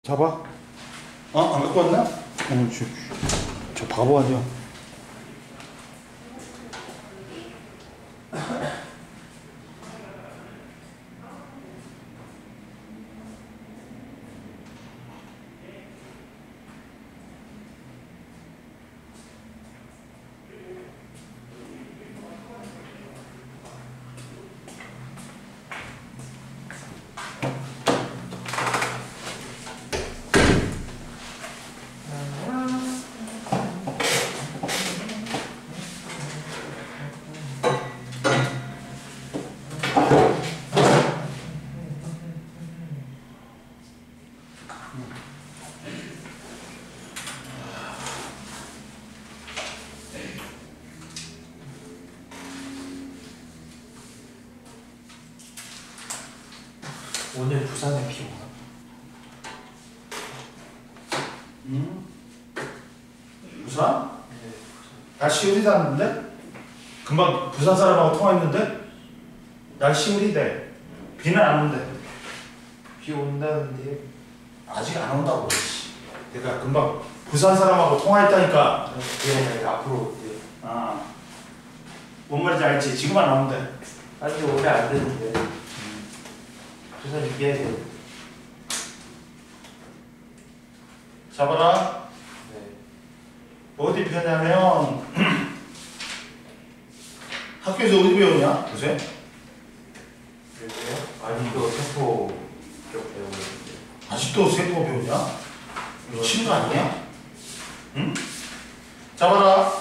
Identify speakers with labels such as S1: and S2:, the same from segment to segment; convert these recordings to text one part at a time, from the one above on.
S1: 잡아. 안 갖고 왔나? 저 바보 아니야.
S2: 오늘 부산에 비 오나?
S1: 부산?
S2: 네,
S1: 날씨 흐리다는데? 금방 부산 사람하고 통화했는데? 날씨 흐리대. 비는 안 온대.
S2: 비 온다는데.
S1: 아직 안 온다고. 내가 금방 부산 사람하고 통화했다니까.
S2: 네, 앞으로 올게요.
S1: 뭔 말인지 알지? 지금 안 오는데.
S2: 아니 오래 안 되는데. 부산 얘기해야 돼.
S1: 잡아라.
S2: 네.
S1: 어디 펴냐면 학교에서 어디 배우냐? 요새?
S2: 그래요? 아니 이거 세포 쪽 배우고 있는데.
S1: 아직도 세포 배우냐? 미친 거 아니야? 응? 잡아라.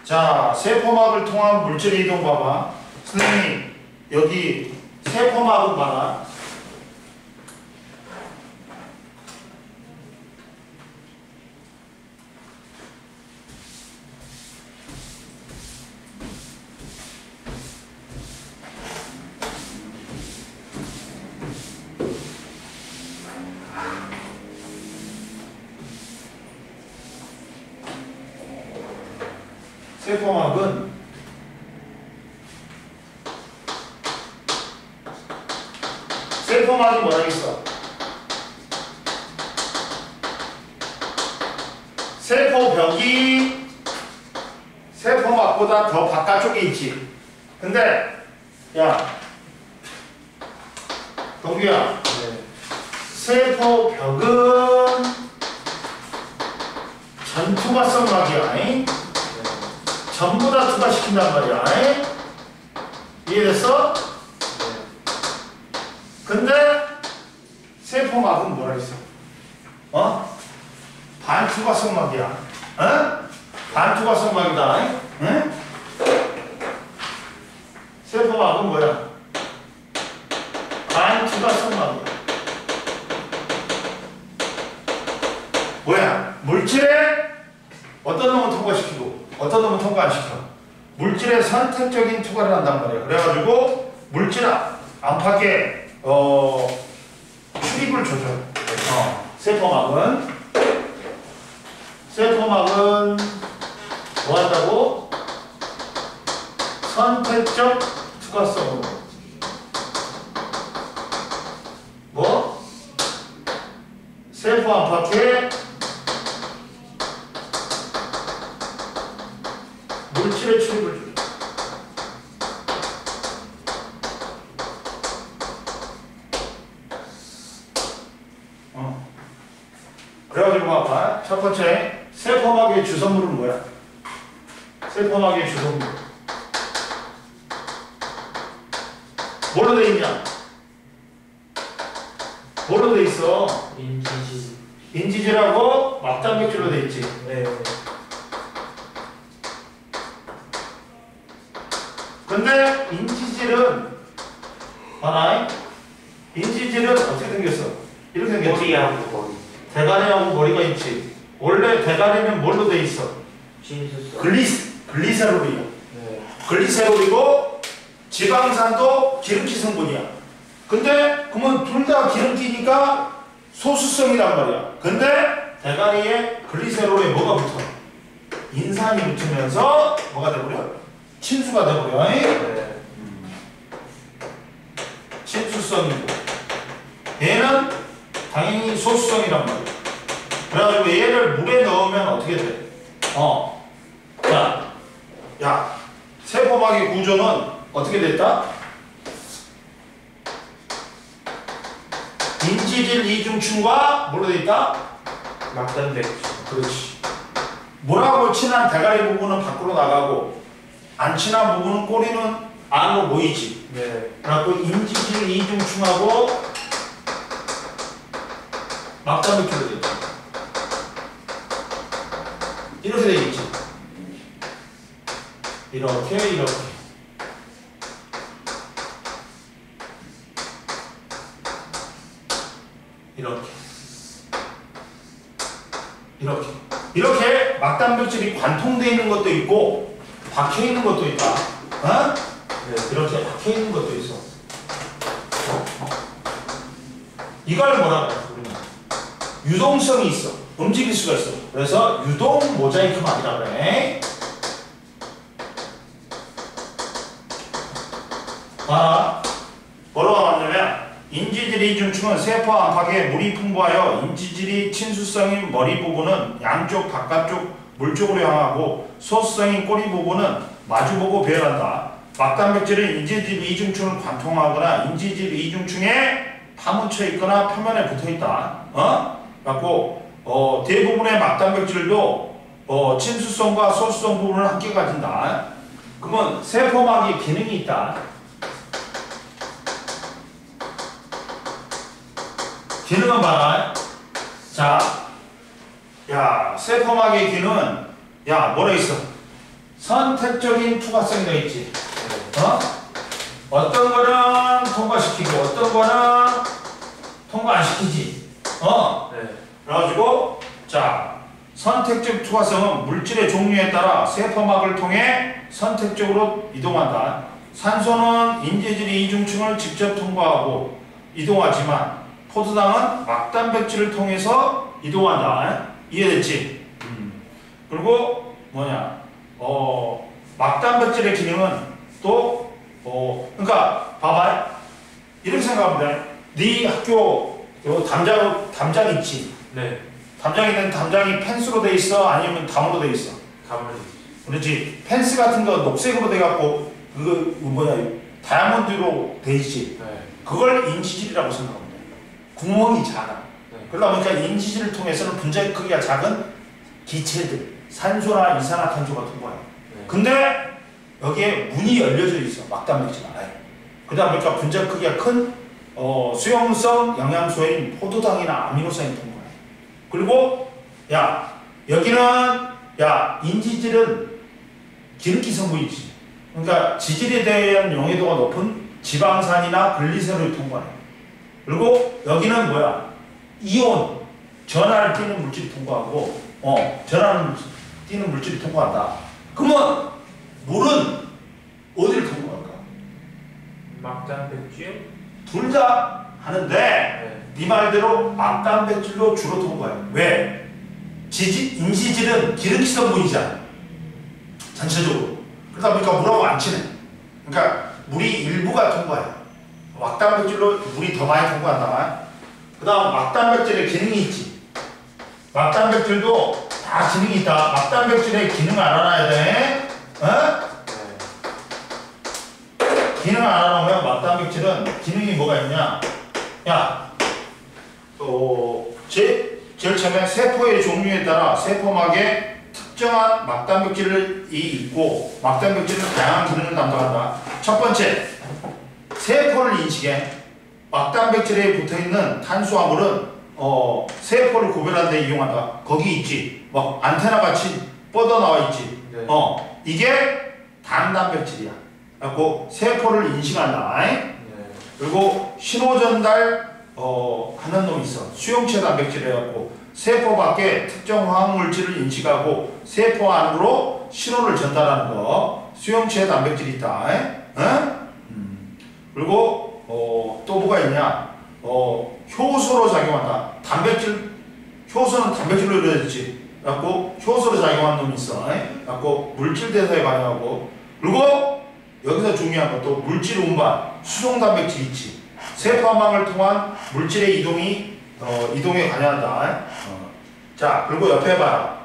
S1: 자, 세포막을 통한 물질 이동 봐봐. 선생님, 여기 세포막을 봐라. 세포막은 세포막이 뭐라겠어? 세포벽이 세포막보다 더 바깥쪽에 있지. 근데 야, 동규야,
S2: 네.
S1: 세포벽은 전투과성막이야.
S2: 네.
S1: 전부 다 투과시킨단 말이야. 이해됐어?
S2: 네.
S1: 근데 세포막은 뭐라 했어? 반투과성막이야. 반투과성막이다. 세포막은 뭐야? 반투과성막이야. 뭐야? 물질에 어떤 놈은 통과시키고 어떤 놈은 통과 안 시켜. 물질에 선택적인 투과를 한단 말이야. 그래가지고 물질 안팎에 출입을 조절. 세포막은 뭐 한다고? 선택적 투과성으로. 뭐? 세포 안팎에 물질의 출입을 줘. 그래가지고 봐봐. 첫 번째, 세포막의 주성물은 뭐야? 세포막의 주성물. 뭘로 돼 있냐? 뭘로 돼 있어?
S2: 인지지.
S1: 인지질하고 막단백질로 돼 있지.
S2: 네.
S1: 근데 인지질은 봐라. 인지질은 어떻게 생겼어? 이렇게 생겼지.
S2: 머리하고 머리.
S1: 대가리하고 머리가 있지. 원래 대가리는 뭘로 돼 있어?
S2: 진수성.
S1: 글리세롤이야.
S2: 네.
S1: 글리세롤이고 지방산도 기름기 성분이야. 근데 그러면 둘 다 기름기니까 소수성이란 말이야. 근데 대가리에 글리세롤에 뭐가 붙어? 인산이 붙으면서 뭐가 돼버려? 친수가 돼버려.
S2: 네.
S1: 친수성이고 얘는 당연히 소수성이란 말이야. 그래가지고 얘를 물에 넣으면 어떻게 돼? 야, 세포막의 구조는 어떻게 됐다? 인지질 이중층과 뭘로 돼 있다?
S2: 막단백질.
S1: 그렇지. 물하고 친한 대가리 부분은 밖으로 나가고 안 친한 부분은 꼬리는 안으로 모이지.
S2: 네.
S1: 그래갖고 인지질 이중층하고 막단백질로 돼 있지. 이렇게 돼 있지. 이렇게 이렇게 막단백질이 관통되어 있는 것도 있고 박혀 있는 것도 있다. 어?
S2: 네.
S1: 이렇게 박혀 있는 것도 있어. 이걸 뭐라 그래? 우리는 유동성이 있어. 움직일 수가 있어. 그래서 유동 모자이크막이라 그래. 봐. 뭐라고 나왔냐면 인지질 이중층은 세포 안팎에 물이 풍부하여 인지질이 친수성인 머리 부분은 양쪽 바깥쪽 물 쪽으로 향하고 소수성인 꼬리 부분은 마주보고 배열한다. 막단백질은 인지질 이중층을 관통하거나 인지질 이중층에 파묻혀 있거나 표면에 붙어 있다. 그래갖고 대부분의 막단백질도 친수성과 소수성 부분을 함께 가진다. 그러면 세포막이 기능이 있다. 기능은 봐라. 자, 야, 세포막의 기능은 뭐라 있어? 선택적인 투과성이 되어 있지. 어떤 거는 통과시키고 어떤 거는 통과 안 시키지.
S2: 네.
S1: 그래가지고 자, 선택적 투과성은 물질의 종류에 따라 세포막을 통해 선택적으로 이동한다. 산소는 인지질 이중층을 직접 통과하고 이동하지만 포도당은 막단백질을 통해서 이동한다. 이해됐지? 그리고 막단백질의 기능은 또 그러니까 봐봐. 이렇게 생각하면 돼. 네 학교 요 담장 있지?
S2: 네.
S1: 담장이 담장이 펜스로 돼 있어? 아니면 담으로 돼 있어?
S2: 가만히.
S1: 그렇지. 펜스 같은 거 녹색으로 돼 갖고 다이아몬드로 돼 있지?
S2: 네.
S1: 그걸 인지질이라고 생각하면 돼. 구멍이 작아.
S2: 네.
S1: 그러다 보니까 인지질을 통해서는 분자의 크기가 작은 기체들, 산소나 이산화탄소가 통과해.
S2: 네.
S1: 근데 여기에 문이 열려져 있어. 막단백질 안에. 그러다 보니까 분자 크기가 큰 수용성 영양소인 포도당이나 아미노산이 통과해. 그리고 여기는 인지질은 기름기 성분이지. 그러니까 지질에 대한 용해도가 높은 지방산이나 글리세롤이 통과해. 그리고 여기는 이온, 전하를 띠는 물질이 통과하고, 전하를 띠는 물질이 통과한다. 그러면 물은 어디를 통과할까?
S2: 막단백질?
S1: 둘 다 하는데, 네 말대로 막단백질로 주로 통과해. 왜? 인지질은 기름기 성분이잖아. 전체적으로. 그러다 보니까 물하고 안 친해. 그러니까 물이 일부가 통과해. 막단백질로 물이 더 많이 통과한다. 그 다음 막단백질의 기능이 있지. 막단백질도 다 기능이 있다. 막단백질의 기능을 알아놔야 돼. 기능을 알아놓으면 막단백질은 기능이 뭐가 있냐. 제일 처음에 세포의 종류에 따라 세포막에 특정한 막단백질이 있고 막단백질은 다양한 기능을 담당한다. 첫 번째, 세포를 인식해. 막단백질에 붙어있는 탄수화물은 세포를 구별하는 데 이용한다. 거기 있지. 안테나 같이 뻗어나와 있지.
S2: 네.
S1: 이게 단단백질이야. 그래갖고 세포를 인식한다.
S2: 네.
S1: 그리고 신호 전달 하는 놈이 있어. 수용체 단백질 해갖고 세포 밖에 특정 화학 물질을 인식하고 세포 안으로 신호를 전달하는 거. 수용체 단백질이 있다. 그리고 또 뭐가 있냐? 효소로 작용한다. 효소는 단백질로 이루어졌지. 그래갖고 효소로 작용하는 놈이 있어. 그래갖고 물질 대사에 관여하고. 그리고 여기서 중요한 것도 물질 운반, 수송 단백질 있지. 세포 함망을 통한 물질의 이동이 이동에 관여한다. 자, 그리고 옆에 봐라.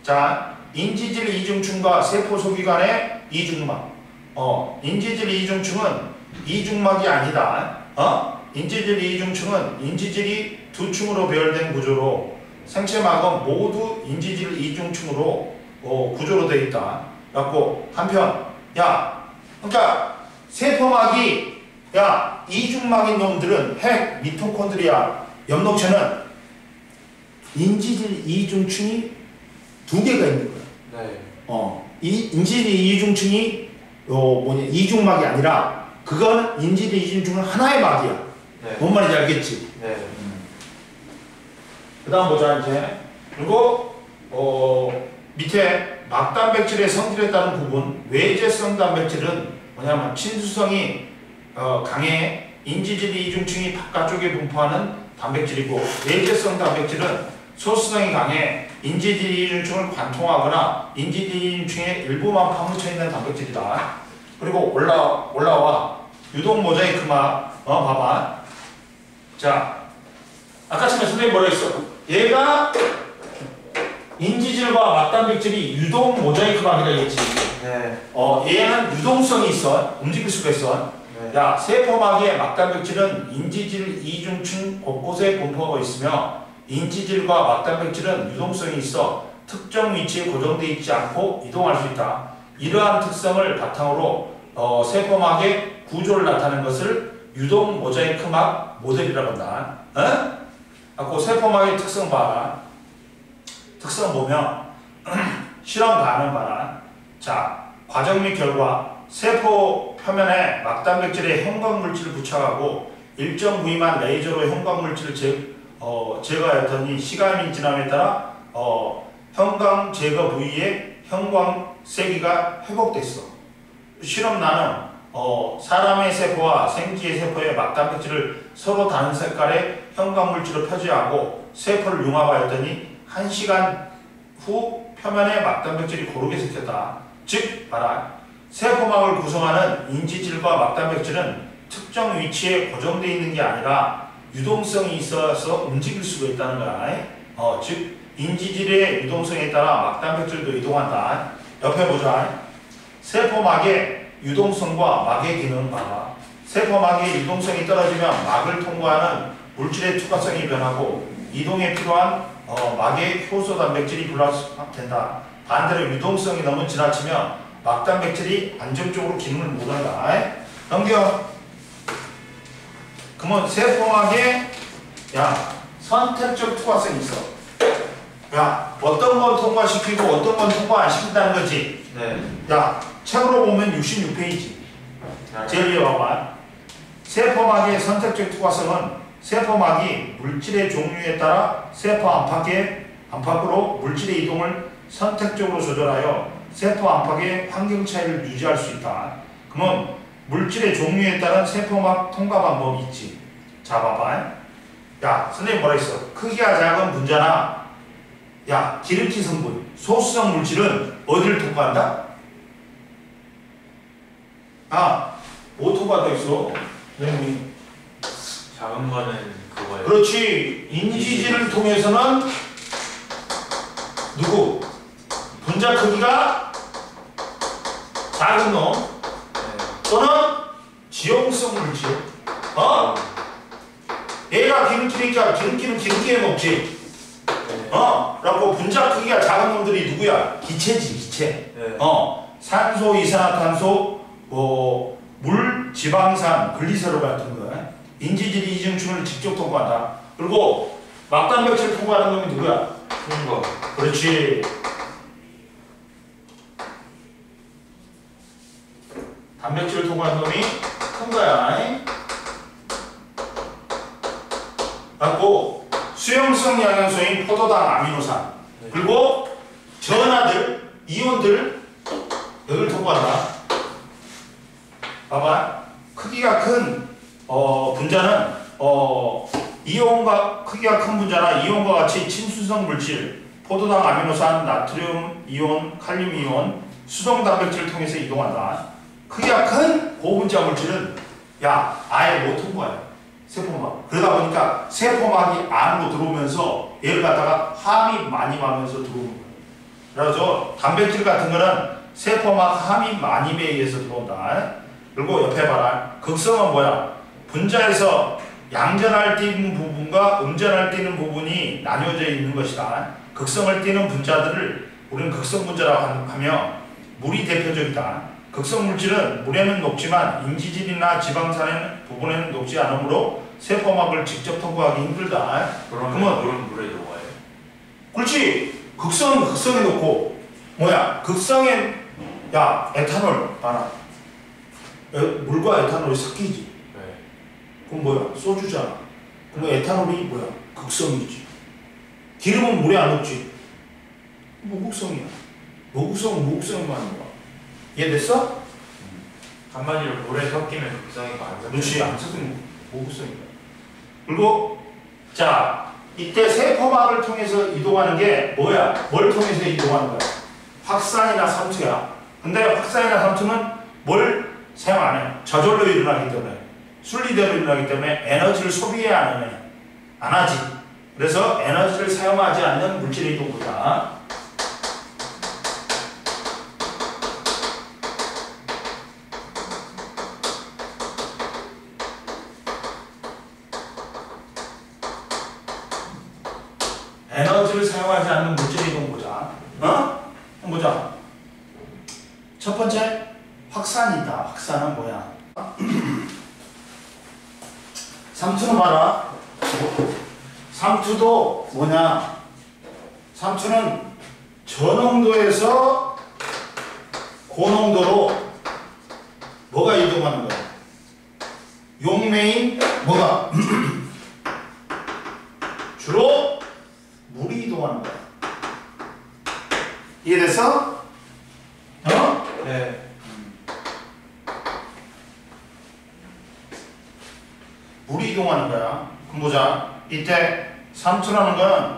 S1: 자, 인지질 이중충과 세포 소기관의 이중막. 인지질 이중충은 이중막이 아니다. 인지질 이중충은 인지질이 두 층으로 배열된 구조로 생체막은 모두 인지질 이중충으로 구조로 되어 있다. 그래갖고 한편 그러니까 세포막이 이중막인 놈들은 핵, 미토콘드리아, 엽록체는 인지질 이중충이 두 개가 있는 거야.
S2: 네.
S1: 이 인지질 이중충이 이중막이 아니라 그건 인지질 이중충은 하나의 막이야.
S2: 네.
S1: 뭔 말인지 알겠지?
S2: 네.
S1: 그 다음 보자 이제. 그리고 밑에 막단백질의 성질에 따른 구분. 외제성 단백질은 뭐냐면 친수성이 강해 인지질 이중층이 바깥쪽에 분포하는 단백질이고, 외제성 단백질은 소수성이 강해 인지질 이중층을 관통하거나 인지질 이중층의 일부만 파묻혀 있는 단백질이다. 그리고 올라와 유동 모자이크막. 봐봐. 자, 아까 전에 선생님 뭐라 했어? 얘가 인지질과 막단백질이 유동 모자이크막이라 했지.
S2: 네.
S1: 얘는 유동성이 있어. 움직일 수가 있어.
S2: 네.
S1: 야, 세포막의 막단백질은 인지질 이중층 곳곳에 분포하고 있으며 인지질과 막단백질은 유동성이 있어 특정 위치에 고정되어 있지 않고 이동할 수 있다. 이러한 특성을 바탕으로 세포막의 구조를 나타내는 것을 유동 모자이크막 모델이라고 한다. 그 세포막의 특성 봐라. 특성 보면 실험 반응 봐라. 자, 과정 및 결과. 세포 표면에 막단백질의 형광물질을 부착하고 일정 부위만 레이저로 형광물질을 제거하였더니 시간이 지남에 따라 형광 제거 부위의 형광 세기가 회복됐어. 실험란은 사람의 세포와 생쥐의 세포의 막단백질을 서로 다른 색깔의 형광물질로 표시하고 세포를 융합하였더니 1시간 후 표면에 막단백질이 고르게 섞였다. 즉 봐라. 세포막을 구성하는 인지질과 막단백질은 특정 위치에 고정되어 있는 게 아니라 유동성이 있어서 움직일 수가 있다는 거야. 즉 인지질의 유동성에 따라 막단백질도 이동한다. 옆에 보자. 세포막의 유동성과 막의 기능 봐봐. 세포막의 유동성이 떨어지면 막을 통과하는 물질의 투과성이 변하고 이동에 필요한 막의 효소 단백질이 불합된다. 반대로 유동성이 너무 지나치면 막단백질이 안정적으로 기능을 못한다. 넘겨. 그러면 세포막에 선택적 투과성이 있어. 어떤 건 통과시키고 어떤 건 통과 안 시킨다는 거지.
S2: 네.
S1: 책으로 보면 66페이지. 제일 위에 봐봐. 세포막의 선택적 투과성은 세포막이 물질의 종류에 따라 세포 안팎으로 물질의 이동을 선택적으로 조절하여 세포 안팎의 환경 차이를 유지할 수 있다. 그러면 물질의 종류에 따른 세포막 통과 방법이 있지. 자, 봐봐. 선생님 뭐라 했어? 크기가 작은 분자나 기름기 성분, 소수성 물질은 어디를 통과한다? 오토가 더 있어.
S2: 작은 거는 그거예요.
S1: 그렇지. 인지질을 통해서는 누구? 분자 크기가 작은 놈 또는 지용성 물질. 얘가 기름기니까 기름기는 기름기에 먹지. 그래갖고 분자 크기가 작은 놈들이 누구야? 기체지, 기체.
S2: 네.
S1: 산소, 이산화탄소, 물, 지방산, 글리세롤 같은 거. 인지질 이중층을 직접 통과한다. 그리고 막단백질 통과하는 놈이 누구야?
S2: 큰 거.
S1: 그렇지. 단백질을 통과하는 놈이 큰 거야. 그리고 수용성 영양소인 포도당 아미노산. 그리고 전하들, 이온들 여기를 통과한다. 봐봐. 크기가 큰 분자는 이온과 크기가 큰 분자나 이온과 같이 친수성 물질, 포도당 아미노산, 나트륨 이온, 칼륨 이온, 수동 단백질을 통해서 이동한다. 크기가 큰 고분자 물질은 아예 못 통과해. 세포막. 그러다 보니까 세포막이 안으로 들어오면서 얘를 갖다가 함이 많이 가면서 들어오는 거예요. 그래서 단백질 같은 거는 세포막 함이 많임에 의해서 들어온다. 그리고 옆에 봐라. 극성은 뭐야? 분자에서 양전할 띄는 부분과 음전할 띄는 부분이 나뉘어져 있는 것이다. 극성을 띄는 분자들을 우리는 극성 분자라고 하며 물이 대표적이다. 극성 물질은 물에는 녹지만 인지질이나 지방산의 부분에는 녹지 않으므로 세포막을 직접 통과하기 힘들다.
S2: 그러면 물은 물에 녹아요?
S1: 그렇지. 극성에 놓고 뭐야? 극성에 야 에탄올 봐라. 물과 에탄올이 섞이지.
S2: 네.
S1: 그럼 뭐야? 소주잖아. 그럼 에탄올이 뭐야? 극성이지. 기름은 물에 안 녹지. 무극성이야. 무극성은 무극성이 많은 거야. 이해됐어?
S2: 한마디로 물에 섞이면 극성이고 안 섞이면
S1: 그렇지. 안 섞이면 무극성이야. 그리고 자 이때 세포막을 통해서 이동하는 게 뭐야? 뭘 통해서 이동하는 거야? 확산이나 삼투야. 근데 확산이나 삼투는 뭘 사용 안 해? 저절로 일어나기 때문에 순리대로 일어나기 때문에 에너지를 소비해야 안 하지. 그래서 에너지를 사용하지 않는 물질의 이동보다 에너지를 사용하지 않는 물질의 이동 보자. 한번 보자. 첫 번째 확산이다. 확산은 뭐야? 삼투는 봐라. 삼투도 뭐냐? 삼투는 저농도에서 고농도로 뭐가 이동하는 거야? 용매인 뭐가? 주로 물이 이동하는 거야. 이해됐어?
S2: 네.
S1: 물이 이동하는 거야. 그럼 보자. 이때 삼투라는 거는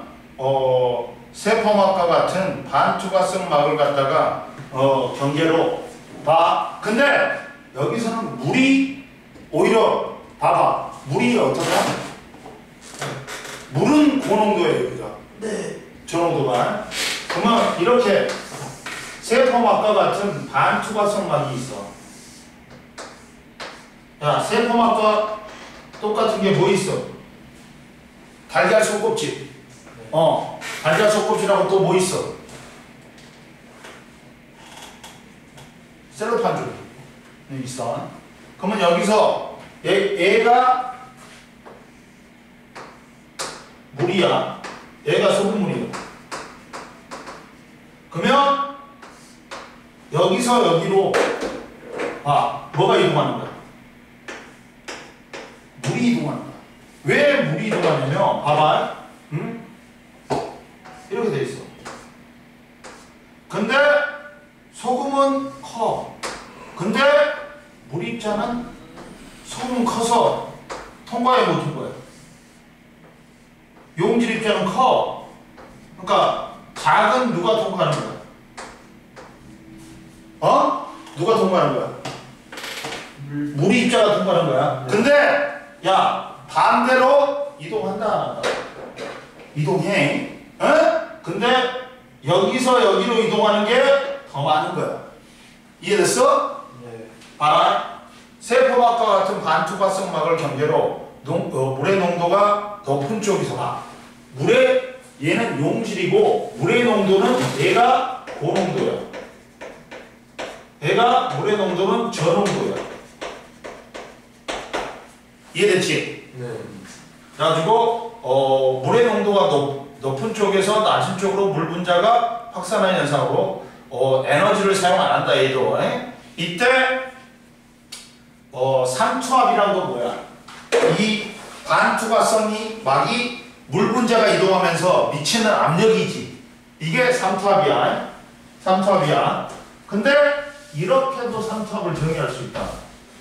S1: 세포막과 같은 반투과성 막을 갖다가 경계로 봐. 근데 여기서는 물이 오히려 봐봐. 물이 어떠냐? 물은 고농도예요, 그죠? 네. 저농도만. 그러면 이렇게 세포막과 같은 반투과성 막이 있어. 야, 세포막과 똑같은 게 뭐 있어? 달걀 속껍질. 달걀 속껍질하고 또 뭐 있어? 셀로판 줄 있어. 그러면 여기서 얘가 물이야. 얘가 소금물이야. 그러면 여기서 여기로 뭐가 이동하는 거야? 물이 이동하는 거야. 왜 물이 이동하냐면 봐봐. 이렇게 돼 있어. 근데 소금은 커. 근데 물 입자는 소금 커서 통과해 못 통과해. 용질 입자는 커. 그러니까 작은 누가 통과하는 거야? 누가 통과하는 거야? 물이 입자가 통과하는 거야. 근데 야 반대로 이동한다 안 한다? 이동해. 근데 여기서 여기로 이동하는 게 더 많은 거야. 이해됐어?
S2: 네.
S1: 봐라. 세포막과 같은 반투과성 막을 경계로 물의 농도가 높은 쪽에서 봐. 얘는 용질이고 물의 농도는 얘가 고농도야. 얘가 물의 농도는 저농도야. 이해됐지?
S2: 네.
S1: 그래가지고 물의 농도가 높은 쪽에서 낮은 쪽으로 물 분자가 확산하는 현상으로 에너지를 사용 안 한다 얘도. 이때 삼투압이란 건 뭐야? 이 반투과성이 막이 물 분자가 이동하면서 미치는 압력이지. 이게 삼투압이야. 삼투압이야. 근데 이렇게도 삼투압을 정의할 수 있다.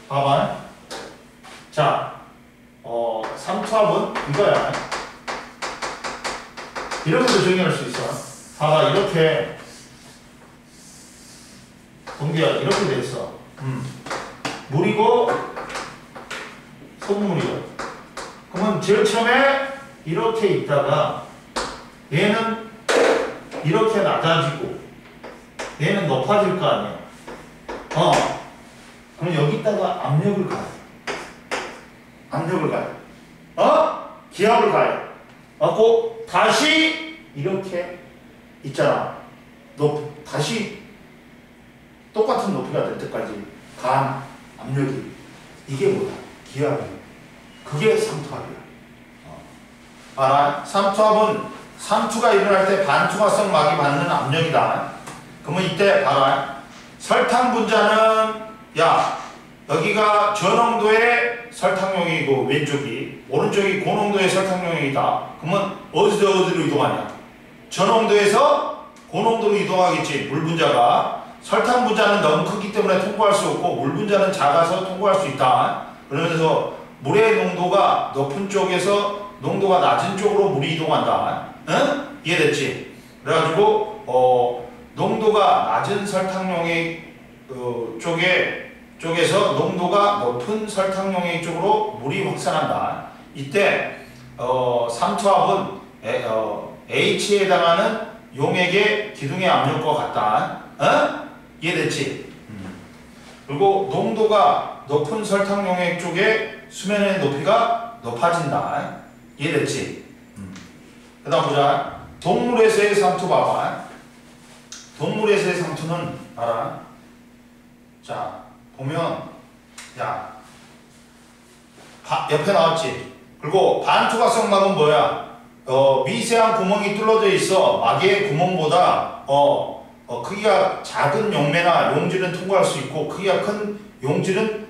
S1: 봐봐. 자, 삼투압은 이거야. 이렇게도 정의할 수 있어. 봐봐, 이렇게. 동기야, 이렇게 돼 있어. 물이고, 소금물이고. 그러면 제일 처음에 이렇게 있다가 얘는 이렇게 낮아지고 얘는 높아질 거 아니야. 그럼 여기다가 압력을 가요. 압력을 가요. 기압을 가요. 하고 다시 이렇게 있잖아. 다시 똑같은 높이가 될 때까지 간 압력이 이게 뭐야? 기압이야. 그게 삼투압이야. 알아? 삼투압은 삼투가 일어날 때 반투과성 막이 받는 압력이다. 그러면 이때 봐라. 설탕 분자는 여기가 저농도의 설탕용이고 왼쪽이 오른쪽이 고농도의 설탕용이다. 그러면 어디로 이동하냐? 저농도에서 고농도로 이동하겠지. 물 분자가. 설탕 분자는 너무 크기 때문에 통과할 수 없고 물 분자는 작아서 통과할 수 있다. 그러면서 물의 농도가 높은 쪽에서 농도가 낮은 쪽으로 물이 이동한다. 응? 이해됐지? 그래가지고 농도가 낮은 설탕용액 쪽에서 농도가 높은 설탕용액 쪽으로 물이 확산한다. 이때 삼투압은 H에 해당하는 용액의 기둥의 압력과 같다. 이해됐지? 그리고 농도가 높은 설탕용액 쪽에 수면의 높이가 높아진다. 이해됐지? 그 다음 보자. 동물에서의 삼투 봐봐. 동물에서의 삼투는 알아? 자, 보면 옆에 나왔지? 그리고 반투과성 막은 뭐야? 미세한 구멍이 뚫어져 있어. 막의 구멍보다 크기가 작은 용매나 용질은 통과할 수 있고 크기가 큰 용질은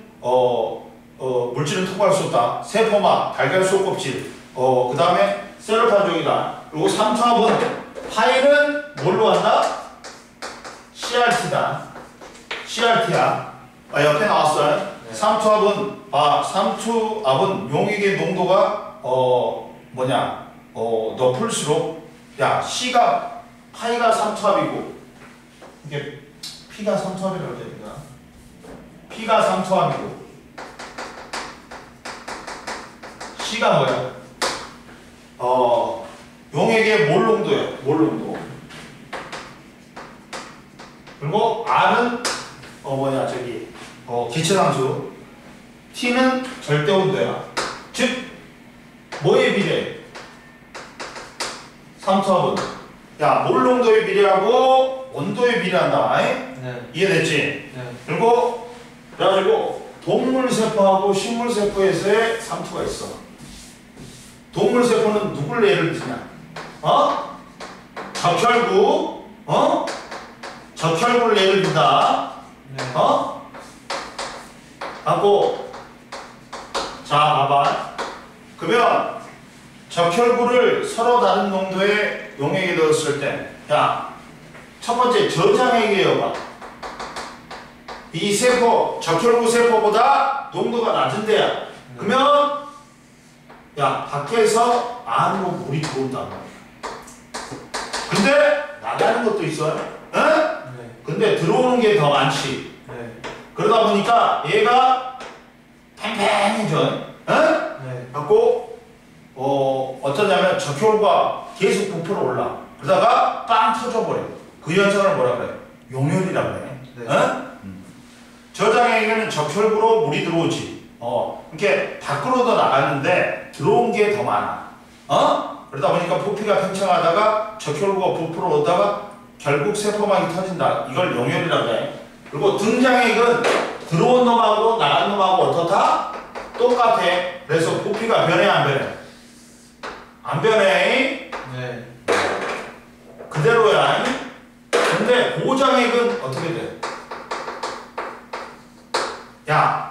S1: 물질은 통과할 수 없다. 세포막, 달걀 속껍질, 그 다음에 셀로판 종이다. 그리고 삼투압은 파일은 뭘로 한다? CRT다. CRT야. 옆에 나왔어요. 네. 삼투압은 용액의 농도가 높을수록 C가 파이가 삼투압이고 이게 P가 삼투압이라고 해야 되나? P가 삼투압이고 C가 뭐야? 용액의 몰 농도예요. 몰 농도. 그리고 R은 기체상수. T는 절대 온도야. 즉 뭐에 비례해? 삼투압은 몰 농도에 비례하고 온도에 비례한다.
S2: 네.
S1: 이해됐지?
S2: 네.
S1: 그래가지고 동물세포하고 식물세포에서의 삼투가 있어. 동물세포는 누굴 예를 드냐? 적혈구, 적혈구를 예를 든다.
S2: 네.
S1: 하고, 자, 봐봐. 그러면 적혈구를 서로 다른 농도의 용액에 넣었을 때, 첫 번째 저장액이에요, 봐. 이 세포, 적혈구 세포보다 농도가 낮은데야. 그러면 밖에서 안으로 물이 들어온단 말이야. 근데 나가는 것도 있어요. 응?
S2: 네.
S1: 근데 들어오는 게 더 많지.
S2: 네.
S1: 그러다 보니까 얘가 팽팽해져. 응?
S2: 네.
S1: 갖고 어떠냐면 적혈구가 계속 부풀어 올라. 그러다가 빵 터져버려. 그 현상을 뭐라 그래? 용혈이라고 그래.
S2: 네.
S1: 응? 저장액에는 적혈구로 물이 들어오지. 이렇게 밖으로도 나갔는데 들어온 게 더 많아. 그러다 보니까 부피가 팽창하다가 적혈구가 부풀어 오다가 결국 세포막이 터진다. 이걸 용혈이라고 해. 그리고 등장액은 들어온 놈하고 나간 놈하고 어떻다? 똑같아. 그래서 부피가 변해 안 변해? 안 변해.
S2: 네.
S1: 그대로야. 근데 고장액은 어떻게 돼?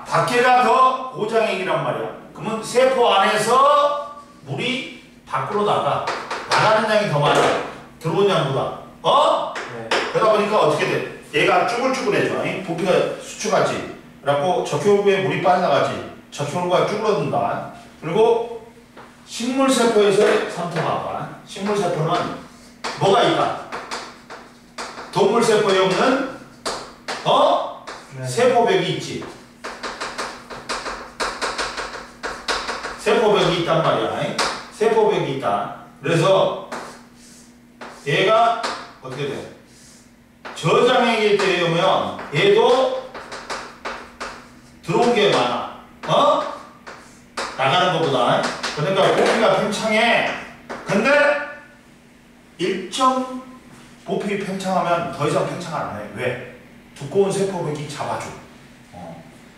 S1: 밖에가 더 고장액이란 말이야. 그러면 세포 안에서 물이 밖으로 나가는 양이 더 많아. 들어온 양보다.
S2: 네.
S1: 그러다 보니까 어떻게 돼? 얘가 쭈글쭈글해져. 부피가 수축하지. 그래갖고 적혈구에 물이 빠져나가지. 적혈구가 쭈글어든다. 그리고 식물세포에서 삼투압. 식물세포는 뭐가 있다? 동물세포에 없는
S2: 네.
S1: 세포벽이 있지. 세포벽이 있단 말이야. 세포벽이 있다. 그래서 얘가 어떻게 돼? 저장액에 대하면 얘도 들어온 게 많아. 나가는 것보다. 그러니까 부피가 팽창해. 근데 일정 부피 팽창하면 더 이상 팽창 안 해. 왜? 두꺼운 세포벽이 잡아줘.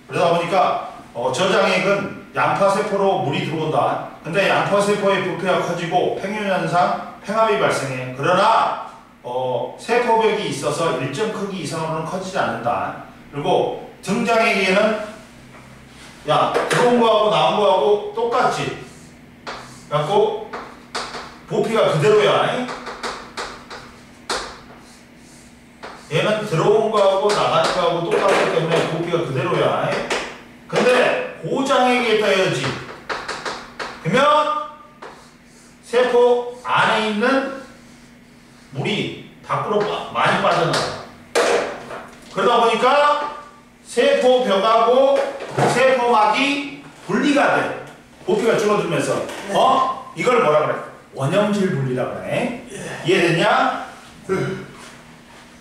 S1: 그러다 보니까 저장액은 양파세포로 물이 들어온다. 근데 양파세포의 부피가 커지고 팽윤현상, 팽합이 발생해. 그러나 세포벽이 있어서 일정 크기 이상으로는 커지지 않는다. 그리고 등장액에는 들어온 거하고 나온 거하고 똑같지. 그래갖고 부피가 그대로야. 얘는 들어온 거하고 나가는 거하고 똑같기 때문에 부피가 그대로야. 근데 고장액에 따야지. 그러면 세포 안에 있는 물이 밖으로 많이 빠져나가. 그러다 보니까 세포벽하고 세포막이 분리가 돼. 부피가 줄어들면서. 이걸 뭐라 그래? 원형질 분리라 그래. 이해됐냐?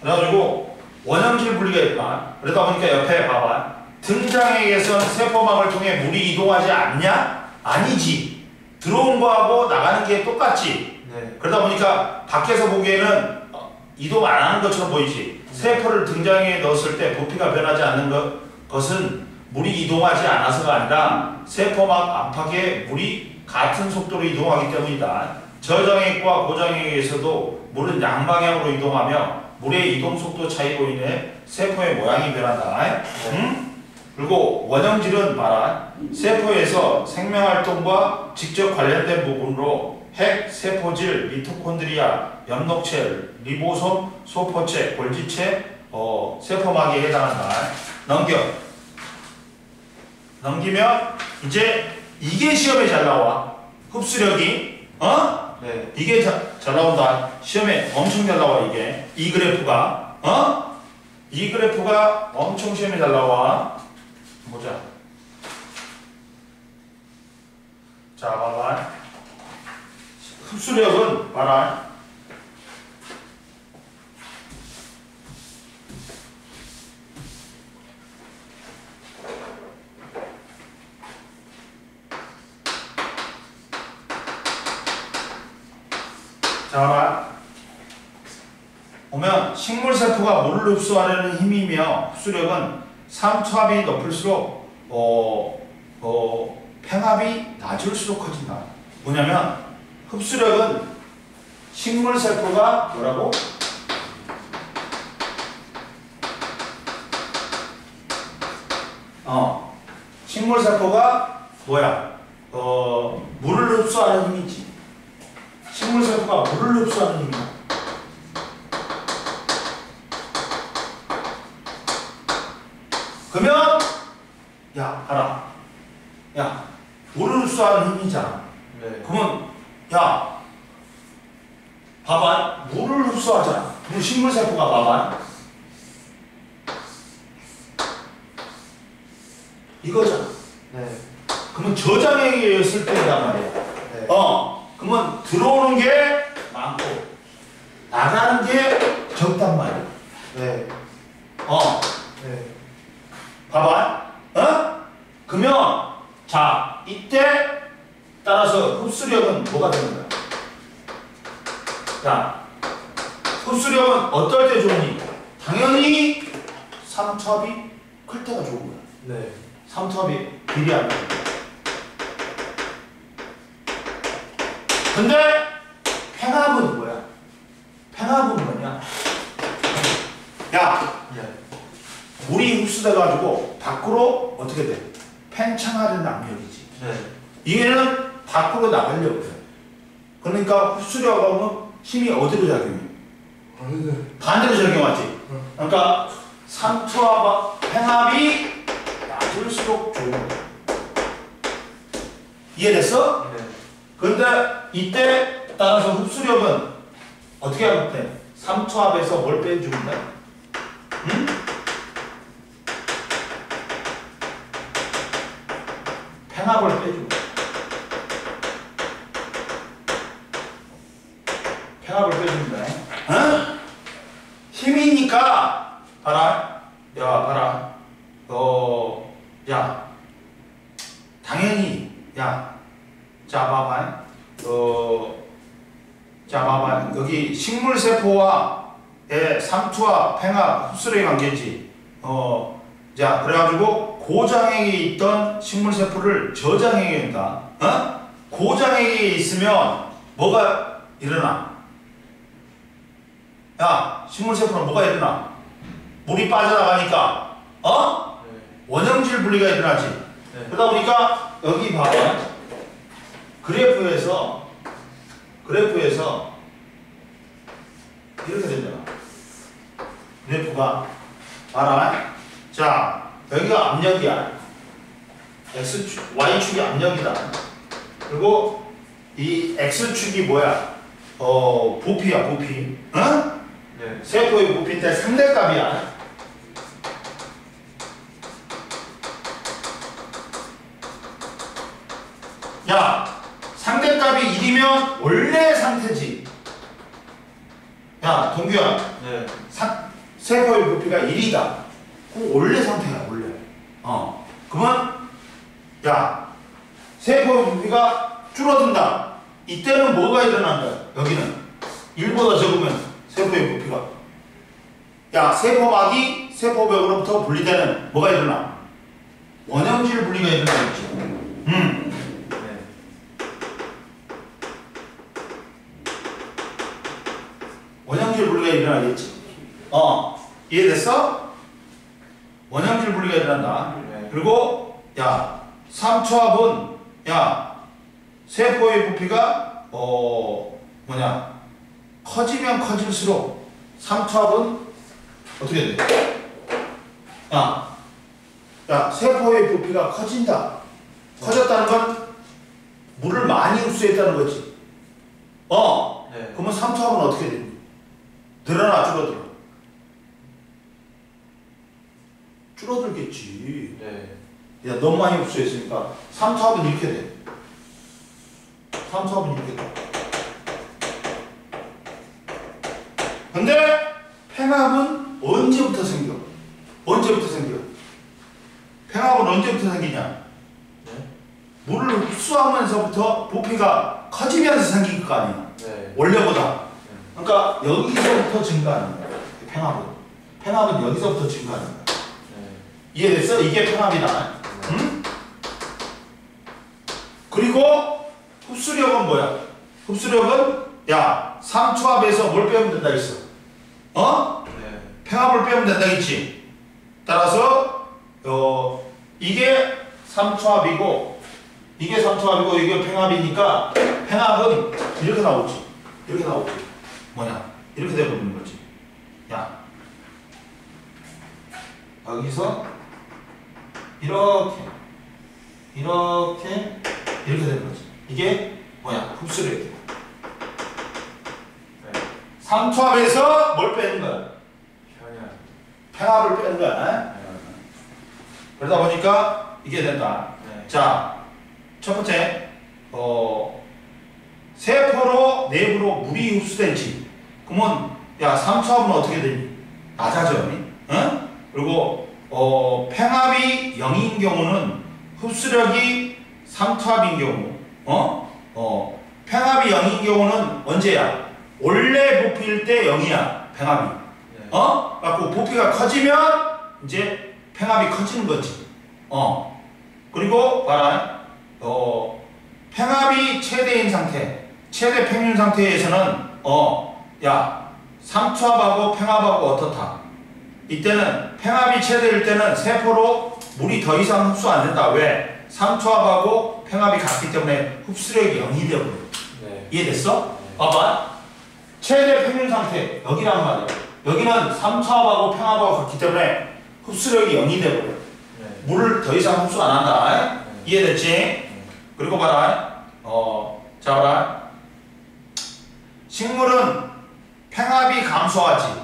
S1: 그래가지고 원형질 분리가 있구나. 그러다 보니까 옆에 봐봐. 등장액에선 세포막을 통해 물이 이동하지 않냐? 아니지. 들어온 거하고 나가는 게 똑같지.
S2: 네.
S1: 그러다 보니까 밖에서 보기에는 이동 안 하는 것처럼 보이지. 세포를 등장액에 넣었을 때 부피가 변하지 않는 것은 물이 이동하지 않아서가 아니라 세포막 안팎에 물이 같은 속도로 이동하기 때문이다. 저장액과 고장액에서도 물은 양방향으로 이동하며 물의 이동 속도 차이로 인해 세포의 모양이 변한다. 응? 그리고 원형질은 말한 세포에서 생명활동과 직접 관련된 부분으로 핵, 세포질, 미토콘드리아, 엽록체, 리보솜, 소포체, 골지체, 세포막에 해당한다. 넘기면 이제 이게 시험에 잘 나와. 흡수력이
S2: 네.
S1: 이게 잘 나온다. 시험에 엄청 잘 나와. 이게 이 그래프가 이 그래프가 엄청 시험에 잘 나와. 보자. 자, 봐봐. 흡수력은 봐라. 자, 봐봐. 보면 식물세포가 물을 흡수하려는 힘이며 흡수력은 삼투압이 높을수록 팽합이 낮을수록 커진다. 뭐냐면 흡수력은 식물세포가 뭐라고? 식물세포가 뭐야? 물을 흡수하는 힘이지. 식물세포가 물을 흡수하는 힘이야. 그러면 봐라. 물을 흡수하는 힘이잖아.
S2: 네.
S1: 그러면 봐봐. 물을 흡수하잖아. 그럼 식물세포가 봐봐. 이거잖아.
S2: 네.
S1: 그러면 저장액이었을 때란 말이야.
S2: 네.
S1: 그러면 들어오는 게 많고 나가는 게 적단 말이야.
S2: 네. 네.
S1: 봐봐. 그러면 자, 이때 따라서 흡수력은 뭐가 되는 거야? 흡수력은 어떨 때 좋으니? 당연히 삼투압이 클 때가 좋은 거야.
S2: 네.
S1: 삼투압이 비례하는 거야. 근데 팽합은 뭐야? 팽합은 뭐냐?
S2: 네.
S1: 물이 흡수돼가지고 밖으로 어떻게 돼? 팽창하는 압력이지.
S2: 네.
S1: 얘는 밖으로 나가려고 해. 그러니까 흡수력하고는 힘이 어디로 작용해? 반대로 작용하지. 그러니까 삼투압 팽합이 낮을수록 좋은 거야. 이해됐어?
S2: 네.
S1: 근데 이때 따라서 흡수력은 어떻게 하면 돼? 삼투압에서 뭘 빼주면 돼? 응? 팽합을 빼주고. 거야. 어? 힘이니까 봐라. 야 봐라. 야 당연히 야 자 봐봐. 자 봐봐. 여기 식물세포와의 삼투압, 팽압, 흡수력의 관계지. 자 그래가지고 고장액에 있던 식물세포를 저장액에 있다. 어? 고장액에 있으면 뭐가 일어나? 야 식물세포는 뭐가 일어나? 물이 빠져나가니까 원형질 분리가 일어나지.
S2: 네.
S1: 그러다 보니까 여기 봐봐. 그래프에서 이렇게 되잖아. 그래프가 봐라. 자 여기가 압력이야. x축, y축이 압력이다. 그리고 이 x축이 뭐야? 부피야, 부피. 어?
S2: 네.
S1: 세포의 부피인데 상대값이야. 야, 상대값이 1이면 원래 상태지. 야, 동규야.
S2: 네.
S1: 세포의 부피가 1이다. 그럼 원래 상태야, 원래. 그러면 야, 세포의 부피가 줄어든다. 이때는 뭐가 일어난다? 여기는 1보다 적으면 세포의 부피가. 야, 세포막이 세포벽으로부터 분리되는 뭐가 일어나? 원형질 분리가 일어나겠지.
S2: 네.
S1: 원형질 분리가 일어나겠지. 이해됐어? 원형질 분리가 일어난다.
S2: 네.
S1: 그리고 야, 삼투압은 야, 세포의 부피가 뭐냐? 커지면 커질수록 삼투압은 어떻게 돼? 야, 세포의 부피가 커진다. 커졌다는 건 물을 많이 흡수했다는 거지.
S2: 네.
S1: 그러면 삼투압은 어떻게 되니? 늘어나 줄어들어? 줄어들겠지.
S2: 네.
S1: 야, 너무 많이 흡수했으니까 삼투압은 이렇게 돼. 삼투압은 이렇게 돼. 근데 팽압은 언제부터 생겨? 언제부터 생겨? 팽압은 언제부터 생기냐?
S2: 네.
S1: 물을 흡수하면서부터 부피가 커지면서 생긴 거 아니야?
S2: 네.
S1: 원래보다. 그러니까 여기서부터 증가하는 거야. 팽압은 여기서부터 증가하는 거야.
S2: 네.
S1: 이해됐어? 이게 팽압이다. 응? 그리고 흡수력은 뭐야? 흡수력은 야, 삼투압에서 뭘 빼면 된다 했어?
S2: 네.
S1: 팽압을 빼면 된다겠지. 따라서 이게 삼투압이고 이게 삼투압이고 이게 팽압이니까 팽압은 이렇게 나오지. 이렇게 나오지. 뭐냐? 이렇게 되어버리는 거지. 야, 여기서 이렇게 되는 거지. 이게 뭐야? 흡수력이야.
S2: 네.
S1: 삼투압에서 뭘 빼는 거야?
S2: 현양.
S1: 팽압을 빼는 거야. 그러다 보니까 이게 된다.
S2: 네.
S1: 자, 첫 번째, 세포로 내부로 물이 흡수되지. 그러면 야, 삼투압은 어떻게 되니? 낮아져. 응? 그리고 팽압이 0인 경우는 흡수력이 삼투압인 경우, 팽압이 0인 경우는 언제야? 원래 부피일 때 0이야. 팽압이.
S2: 네.
S1: 갖고 부피가 커지면 이제 팽압이 커지는 거지. 그리고 봐라. 팽압이 최대인 상태, 최대 평균 상태에서는 야, 삼투압하고 팽압하고 어떻다? 이때는 팽압이 최대일 때는 세포로 물이 더 이상 흡수 안 된다. 왜? 삼투압하고 팽압이 같기 때문에 흡수력이 0이 되어버려.
S2: 네.
S1: 이해됐어? 봐봐. 최대 평균 상태 여기란 말이야. 여기는 삼투압하고 팽압하고 같기 때문에 흡수력이 0이 되어버려.
S2: 네.
S1: 물을 더 이상 흡수 안 한다.
S2: 네.
S1: 이해됐지? 그리고 봐라. 자 봐라. 식물은 팽압이 감소하지.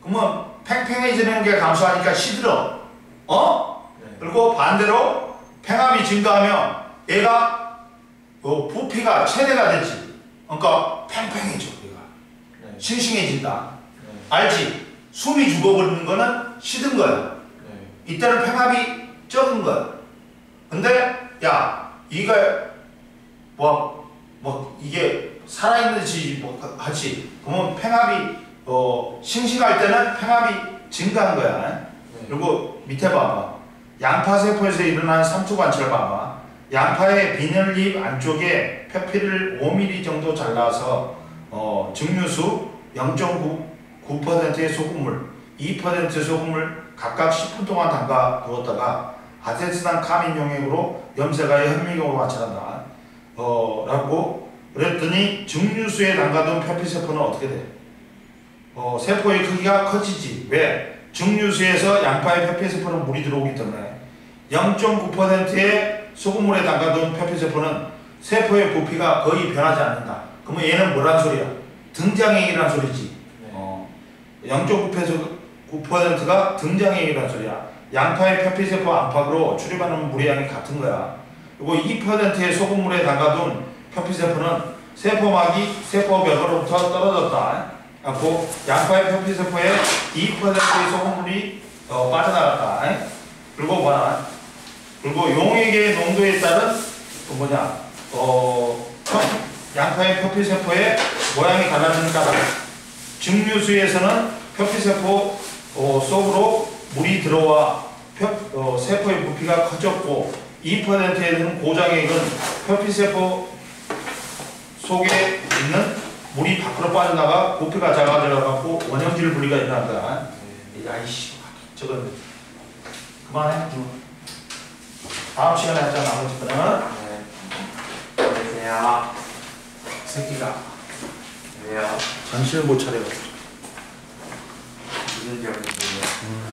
S1: 그러면 팽팽해지는 게 감소하니까 시들어.
S2: 네.
S1: 그리고 반대로 팽압이 증가하면 얘가 부피가 최대가 되지. 그러니까 팽팽해져. 얘가.
S2: 네.
S1: 싱싱해진다.
S2: 네.
S1: 알지? 숨이 죽어버리는 거는 식은 거야.
S2: 네.
S1: 이때는 팽합이 적은 거야. 근데 야 이거 이게 살아있는지 하지. 그러면 팽합이 싱싱할 때는 팽합이 증가한 거야.
S2: 네.
S1: 그리고 밑에 봐봐. 양파세포에서 일어나는 삼투 관찰 봐봐. 양파의 비늘잎 안쪽에 표피를 5mm 정도 잘라서 증류수 0.9%의 소금물, 2% 소금을 각각 10분 동안 담가 두었다가 아세트산 카민 용액으로 염색하여 현미경으로 관찰한다. 라고 그랬더니 증류수에 담가둔 표피세포는 어떻게 돼? 세포의 크기가 커지지. 왜? 증류수에서 양파의 표피세포는 물이 들어오기 때문에 0.9%의 소금물에 담가둔 표피세포는 세포의 부피가 거의 변하지 않는다. 그러면 얘는 뭐란 소리야? 등장행위란 소리지. 0.9%가 등장행위란 소리야. 양파의 표피세포 안팎으로 출입하는 물의 양이 같은 거야. 그리고 2%의 소금물에 담가둔 표피세포는 세포막이 세포벽으로부터 떨어졌다. 그리고 양파의 표피세포에 2%의 소금물이 빠져나갔다. 그리고 뭐냐? 그리고 용액의 농도에 따른 양파의 표피세포의 모양이 달라지는 까닭. 증류수에서는 표피세포 속으로 물이 들어와 세포의 부피가 커졌고 2%에 드는 고장액은 표피세포 속에 있는 물이 밖으로 빠져나가 부피가 작아져갖고 원형질 분리가 일어난다. 야이씨 저건 그만해. 다음 시간에 하자. 나머지 거는
S2: 안녕하세요.
S1: 새끼가
S2: 왜요?
S1: 정신을 못 차려가지고
S2: 무슨 점이세요?